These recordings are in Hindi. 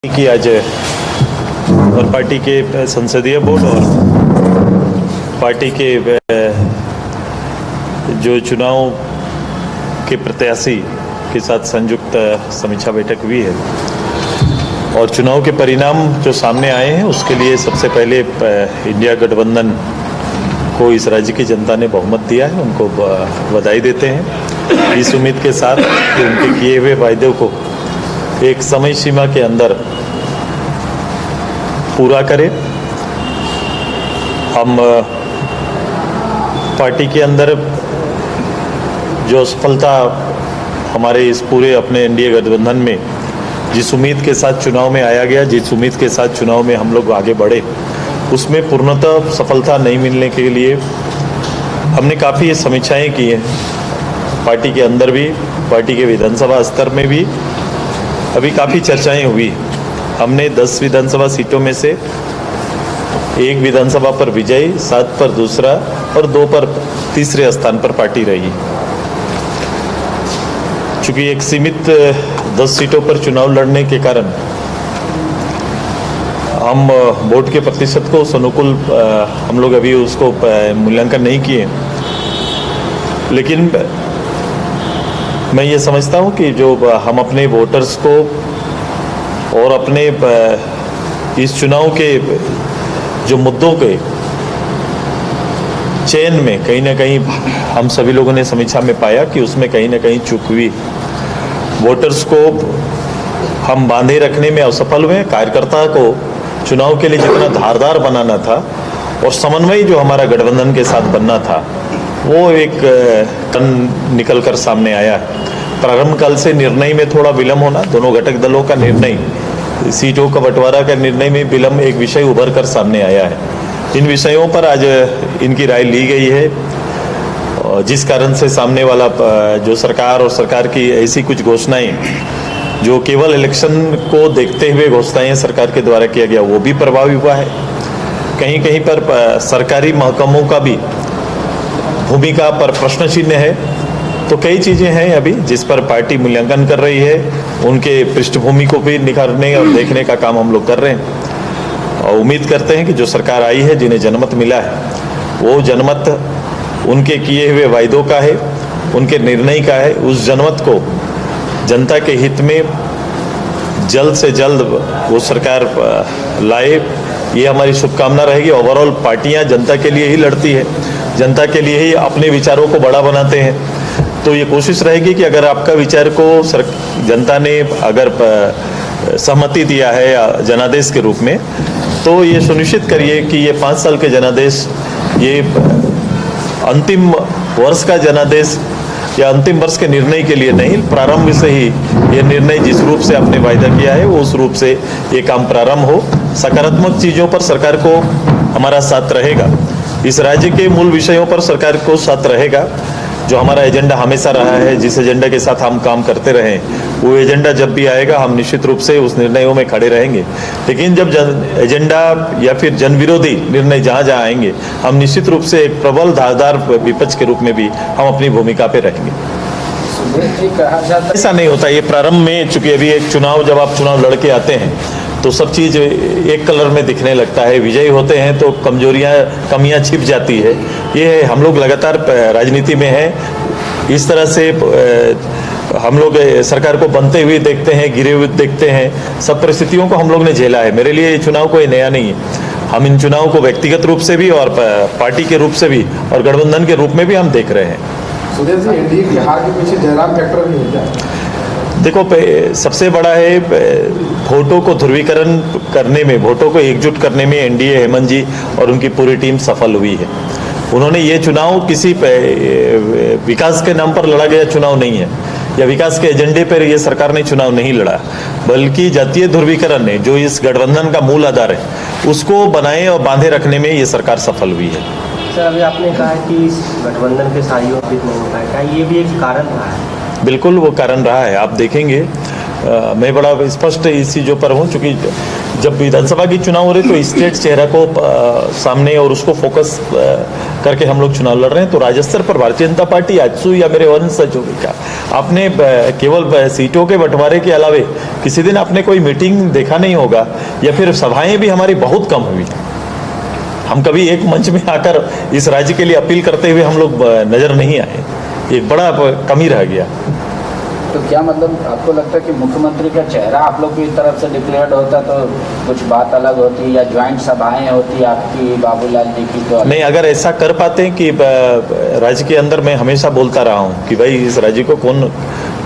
की आज और पार्टी के संसदीय बोर्ड और पार्टी के जो चुनाव के प्रत्याशी के साथ संयुक्त समीक्षा बैठक हुई है और चुनाव के परिणाम जो सामने आए हैं उसके लिए सबसे पहले इंडिया गठबंधन को इस राज्य की जनता ने बहुमत दिया है, उनको बधाई देते हैं इस उम्मीद के साथ कि उनके किए हुए वायदों को एक समय सीमा के अंदर पूरा करें। हम पार्टी के अंदर जो सफलता हमारे इस पूरे अपने एनडीए गठबंधन में जिस उम्मीद के साथ चुनाव में आया गया, जिस उम्मीद के साथ चुनाव में हम लोग आगे बढ़े, उसमें पूर्णतः सफलता नहीं मिलने के लिए हमने काफ़ी समीक्षाएं की हैं, पार्टी के अंदर भी, पार्टी के विधानसभा स्तर में भी अभी काफ़ी चर्चाएं हुई। हमने 10 विधानसभा सीटों में से 1 विधानसभा पर विजयी, 7 पर दूसरा और 2 पर तीसरे स्थान पर पार्टी रही। चूँकि एक सीमित 10 सीटों पर चुनाव लड़ने के कारण हम वोट के प्रतिशत को अनुकूल हम लोग अभी उसको मूल्यांकन नहीं किए, लेकिन मैं ये समझता हूँ कि जो हम अपने वोटर्स को और अपने इस चुनाव के जो मुद्दों के चयन में कहीं ना कहीं हम सभी लोगों ने समीक्षा में पाया कि उसमें कहीं ना कहीं चूक हुई। वोटर्स को हम बांधे रखने में असफल हुए। कार्यकर्ता को चुनाव के लिए जितना धारदार बनाना था और समन्वय जो हमारा गठबंधन के साथ बनना था वो एक निकल कर सामने आया। प्रारंभ काल से निर्णय में थोड़ा विलम्ब होना, दोनों घटक दलों का निर्णय, सीटों का बंटवारा का निर्णय में विलम्ब एक विषय उभर कर सामने आया है। इन विषयों पर आज इनकी राय ली गई है, जिस कारण से सामने वाला जो सरकार और सरकार की ऐसी कुछ घोषणाएं जो केवल इलेक्शन को देखते हुए घोषणाएं सरकार के द्वारा किया गया वो भी प्रभावी हुआ है। कहीं कहीं पर सरकारी महकमों का भी भूमिका पर प्रश्न चिन्ह है। तो कई चीज़ें हैं अभी जिस पर पार्टी मूल्यांकन कर रही है, उनके पृष्ठभूमि को भी निखारने और देखने का काम हम लोग कर रहे हैं और उम्मीद करते हैं कि जो सरकार आई है, जिन्हें जनमत मिला है, वो जनमत उनके किए हुए वायदों का है, उनके निर्णय का है। उस जनमत को जनता के हित में जल्द से जल्द वो सरकार लाए, ये हमारी शुभकामना रहेगी। ओवरऑल पार्टियां जनता के लिए ही लड़ती है, जनता के लिए ही अपने विचारों को बड़ा बनाते हैं। तो ये कोशिश रहेगी कि अगर आपका विचार को जनता ने अगर सहमति दिया है जनादेश के रूप में, तो ये सुनिश्चित करिए कि ये 5 साल के जनादेश, ये अंतिम वर्ष का जनादेश या अंतिम वर्ष के निर्णय के लिए नहीं, प्रारंभ से ही ये निर्णय जिस रूप से आपने वायदा किया है वो उस रूप से ये काम प्रारंभ हो। सकारात्मक चीज़ों पर सरकार को हमारा साथ रहेगा, इस राज्य के मूल विषयों पर सरकार को साथ रहेगा। जो हमारा एजेंडा हमेशा रहा है, जिस एजेंडा के साथ हम काम करते रहे, वो एजेंडा जब भी आएगा हम निश्चित रूप से उस निर्णयों में खड़े रहेंगे। लेकिन जब एजेंडा या फिर जन विरोधी निर्णय जहाँ जहाँ आएंगे, हम निश्चित रूप से एक प्रबल धारदार विपक्ष के रूप में भी हम अपनी भूमिका पे रहेंगे। ऐसा नहीं होता, ये प्रारंभ में, चूंकि अभी एक चुनाव, जब आप चुनाव लड़के आते हैं तो सब चीज़ एक कलर में दिखने लगता है। विजयी होते हैं तो कमियां छिप जाती है। ये हम लोग लगातार राजनीति में हैं, इस तरह से हम लोग सरकार को बनते हुए देखते हैं, गिरे हुए देखते हैं। सब परिस्थितियों को हम लोग ने झेला है। मेरे लिए ये चुनाव कोई नया नहीं है। हम इन चुनाव को व्यक्तिगत रूप से भी और पार्टी के रूप से भी और गठबंधन के रूप में भी हम देख रहे हैं। सुधीर जी, एनडीए की हार के पीछे जयराम फैक्टर भी है क्या? देखो, सबसे बड़ा है वोटों को ध्रुवीकरण करने में, वोटों को एकजुट करने में एनडीए, हेमंत जी और उनकी पूरी टीम सफल हुई है। उन्होंने ये चुनाव किसी विकास के नाम पर लड़ा गया चुनाव नहीं है, या विकास के एजेंडे पर ये सरकार ने चुनाव नहीं लड़ा, बल्कि जातीय ध्रुवीकरण ने, जो इस गठबंधन का मूल आधार है, उसको बनाए और बांधे रखने में ये सरकार सफल हुई है। सर, अभी आपने कहा कि इस गठबंधन के सहयोग नहीं हो पाया, क्या ये भी एक कारण रहा है? बिल्कुल वो कारण रहा है। आप देखेंगे, मैं बड़ा स्पष्ट इस चीज़ों पर हूँ, चूँकि जब विधानसभा की चुनाव हो रहे तो स्टेट चेहरा को सामने और उसको फोकस करके हम लोग चुनाव लड़ रहे हैं। तो राज्य स्तर पर भारतीय जनता पार्टी आजसू या मेरे वंशज का आपने केवल सीटों के बंटवारे के अलावे किसी दिन आपने कोई मीटिंग देखा नहीं होगा, या फिर सभाएं भी हमारी बहुत कम हुई। हम कभी एक मंच में आकर इस राज्य के लिए अपील करते हुए हम लोग नजर नहीं आए, एक बड़ा कमी रह गया। तो क्या मतलब आपको लगता है कि मुख्यमंत्री का चेहरा आप लोग की तरफ से डिक्लेयर्ड होता तो कुछ बात अलग होती, या ज्वाइंट सभाएं होती आपकी बाबूलाल जी की? तो नहीं, अगर ऐसा कर पाते हैं कि राज्य के अंदर मैं हमेशा बोलता रहा हूं कि भाई इस राज्य को कौन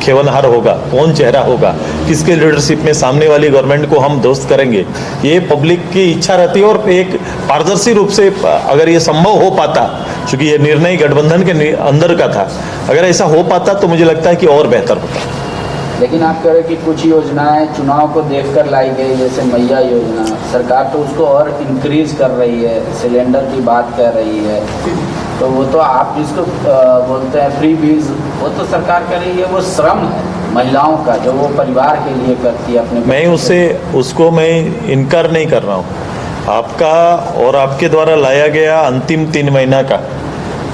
खेवनहार होगा, कौन चेहरा होगा, किसके लीडरशिप में सामने वाली गवर्नमेंट को हम दोस्त करेंगे, ये पब्लिक की इच्छा रहती है। और एक पारदर्शी रूप से अगर ये संभव हो पाता, क्योंकि ये निर्णय गठबंधन के अंदर का था, अगर ऐसा हो पाता तो मुझे लगता है कि और बेहतर होता। लेकिन आप कह रहे कि कुछ योजनाएं चुनाव को देखकर लाई गई, जैसे मैया योजना, सरकार तो उसको और इंक्रीज कर रही है, सिलेंडर की बात कर रही है, तो वो तो आप जिसको बोलते हैं फ्री बीज, वो तो सरकार कह रही है वो श्रम है महिलाओं का जो वो परिवार के लिए करती है अपने। मैं उसको मैं इनकार नहीं कर रहा हूँ। आपका और आपके द्वारा लाया गया अंतिम 3 महीना का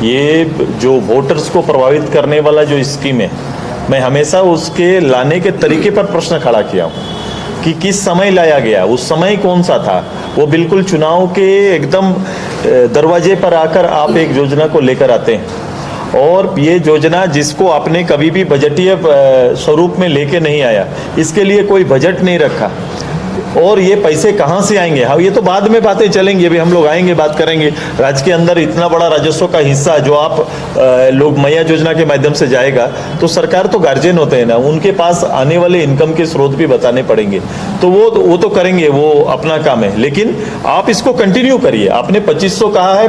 ये जो वोटर्स को प्रभावित करने वाला जो स्कीम है, मैं हमेशा उसके लाने के तरीके पर प्रश्न खड़ा किया हूँ कि किस समय लाया गया, उस समय कौन सा था। वो बिल्कुल चुनाव के एकदम दरवाजे पर आकर आप एक योजना को लेकर आते हैं, और ये योजना जिसको आपने कभी भी बजटीय स्वरूप में लेके नहीं आया, इसके लिए कोई बजट नहीं रखा, और ये पैसे कहाँ से आएंगे, हाँ ये तो बाद में बातें चलेंगी, अभी हम लोग आएंगे बात करेंगे। राज्य के अंदर इतना बड़ा राजस्व का हिस्सा जो आप लोग मैया योजना के माध्यम से जाएगा, तो सरकार तो गार्जियन होते हैं ना, उनके पास आने वाले इनकम के स्रोत भी बताने पड़ेंगे, तो वो तो करेंगे, वो अपना काम है। लेकिन आप इसको कंटिन्यू करिए। आपने 2500 कहा है,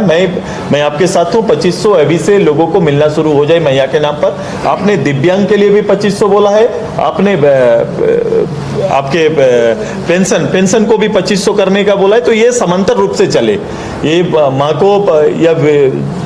मैं आपके साथ हूँ। 2500 अभी से लोगों को मिलना शुरू हो जाए मैया के नाम पर। आपने दिव्यांग के लिए भी 2500 बोला है, आपने आपके पेंशन को भी 2500 करने का बोला है। तो ये समांतर रूप से चले, ये माँ को या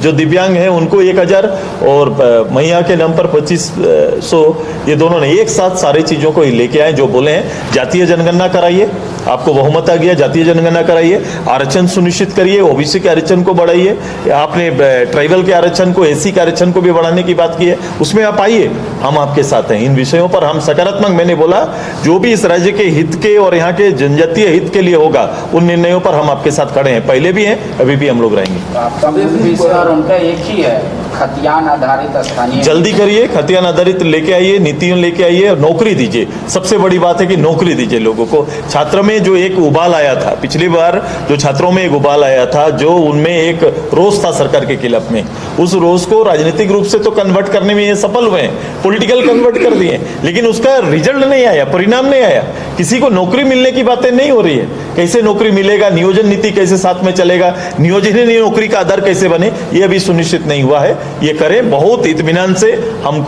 जो दिव्यांग है उनको 1000 और मैया के नाम पर 2500, ये दोनों ने एक साथ सारी चीजों को लेके आए। जो बोले हैं जातीय जनगणना कराइए, आपको बहुमत आ गया, जातीय जनगणना कराइए, आरक्षण सुनिश्चित करिए, ओबीसी के आरक्षण को बढ़ाइए, आपने ट्राइबल के आरक्षण को, एससी के आरक्षण को भी बढ़ाने की बात की है, उसमें आप आइए, हम आपके साथ हैं। इन विषयों पर हम सकारात्मक, मैंने बोला जो भी इस राज्य के हित के और यहाँ के जनजातीय हित के लिए होगा, उन निर्णयों पर हम आपके साथ खड़े हैं, पहले भी हैं, अभी भी हम लोग रहेंगे। आपका विषय और उनका एक ही है, खतियान आधारित स्थानीय। जल्दी करिए, खतियान आधारित लेके आइए, नीतियों लेके आइए, नौकरी दीजिए। सबसे बड़ी बात है कि नौकरी दीजिए लोगों को। छात्र में जो एक उबाल आया था, पिछली बार जो छात्रों में एक उबाल आया था, जो उनमें एक रोष था सरकार के खिलाफ में, उस रोष को राजनीतिक रूप से तो कन्वर्ट करने में ये सफल हुए हैं, पॉलिटिकल कन्वर्ट कर दिए, लेकिन उसका रिजल्ट नहीं आया, परिणाम नहीं आया। किसी को नौकरी मिलने की बातें नहीं हो रही है, कैसे नौकरी मिलेगा, नियोजन नीति कैसे साथ में चलेगा, नियोजन नौकरी का आधार कैसे बने, ये अभी सुनिश्चित नहीं हुआ है। ये करें बहुत इत्मीनान से। हम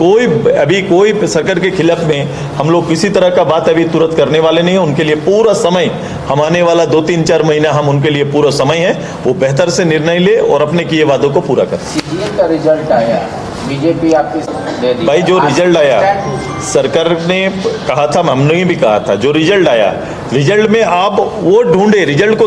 अभी कोई सरकार के खिलाफ में हम लोग किसी तरह का बात अभी तुरंत करने वाले नहीं है। उनके लिए पूरा समय, हम आने वाला 2-3-4 महीना हम उनके लिए पूरा समय है, वो बेहतर से निर्णय ले और अपने किए वादों को पूरा कर। सीजीएल का रिजल्ट आया, बीजेपी आपकी दे दी। भाई जो रिजल्ट आया, सरकार ने कहा था, हमने भी कहा था, जो रिजल्ट आया, रिजल्ट में आप वो ढूंढे, रिजल्ट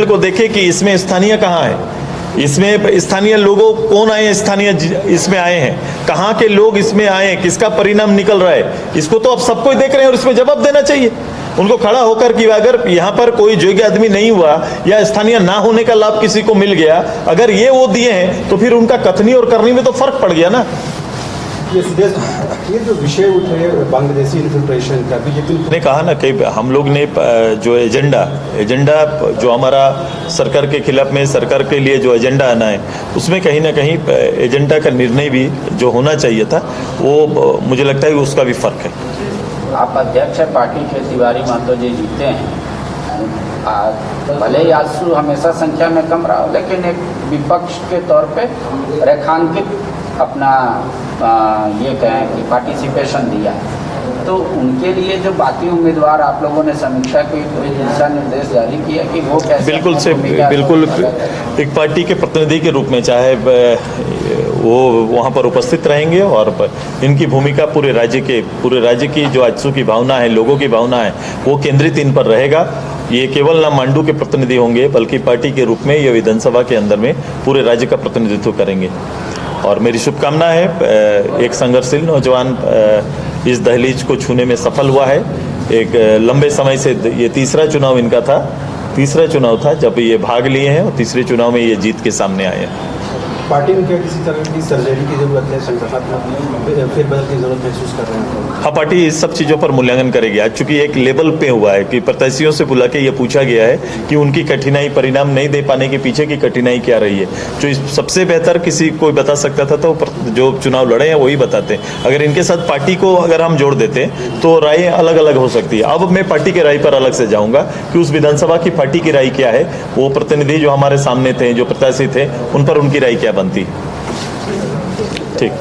को देखे कि इसमें स्थानीय कहाँ है, इसमें स्थानीय लोगों कौन आए हैं, स्थानीय इसमें आए हैं, कहाँ के लोग इसमें आए हैं, किसका परिणाम निकल रहा है, इसको तो आप सबको देख रहे हैं और इसमें जवाब देना चाहिए उनको खड़ा होकर कि अगर यहाँ पर कोई योग्य आदमी नहीं हुआ या स्थानीय ना होने का लाभ किसी को मिल गया, अगर ये वो दिए हैं तो फिर उनका कथनी और करनी में तो फर्क पड़ गया ना। ये जो विषय उठे बांग्लादेशी इन्फिल्ट्रेशन का, बीजेपी ने कहा ना कि हम लोग ने जो एजेंडा जो हमारा सरकार के खिलाफ में, सरकार के लिए जो एजेंडा आना है, उसमें कहीं ना कहीं एजेंडा का निर्णय भी जो होना चाहिए था, वो मुझे लगता है उसका भी फर्क है। आप अध्यक्ष है पार्टी के, तिवारी महतो जी जीते हैं, भले ही आजसू हमेशा संख्या में कम रहा हो, लेकिन एक विपक्ष के तौर पे रेखांकित अपना ये कहें कि पार्टिसिपेशन दिया। तो उनके लिए जो बाकी उम्मीदवार आप लोगों ने समीक्षा की कोई दिशा निर्देश जारी किया कि वो कैसे बिल्कुल से अपनी भूमिका बिल्कुल को अगर- एक पार्टी के प्रतिनिधि के रूप में चाहे वो वहाँ पर उपस्थित रहेंगे और इनकी भूमिका पूरे राज्य की जो आजसू की भावना है, लोगों की भावना है, वो केंद्रित इन पर रहेगा। ये केवल ना मांडू के प्रतिनिधि होंगे बल्कि पार्टी के रूप में ये विधानसभा के अंदर में पूरे राज्य का प्रतिनिधित्व करेंगे। और मेरी शुभकामना है, एक संघर्षशील नौजवान इस दहलीज को छूने में सफल हुआ है। एक लंबे समय से ये तीसरा चुनाव इनका था, तीसरा चुनाव था जब ये भाग लिए हैं और तीसरे चुनाव में ये जीत के सामने आए हैं। पार्टी में क्या किसी तरह की सर्जरी की जरूरत है, संगठनात्मक फेरबदल की जरूरत महसूस कर रहे हैं? हाँ, पार्टी इस सब चीज़ों पर मूल्यांकन करेगी। आज चूंकि एक लेवल पे हुआ है कि प्रत्याशियों से बुला के ये पूछा गया है कि उनकी कठिनाई, परिणाम नहीं दे पाने के पीछे की कठिनाई क्या रही है। जो सबसे बेहतर किसी कोई बता सकता था तो जो चुनाव लड़े हैं वही बताते हैं। अगर इनके साथ पार्टी को अगर हम जोड़ देते तो राय अलग अलग हो सकती है। अब मैं पार्टी की राय पर अलग से जाऊंगा कि उस विधानसभा की पार्टी की राय क्या है, वो प्रतिनिधि जो हमारे सामने थे, जो प्रत्याशी थे, उन पर उनकी राय क्या बनती। ठीक।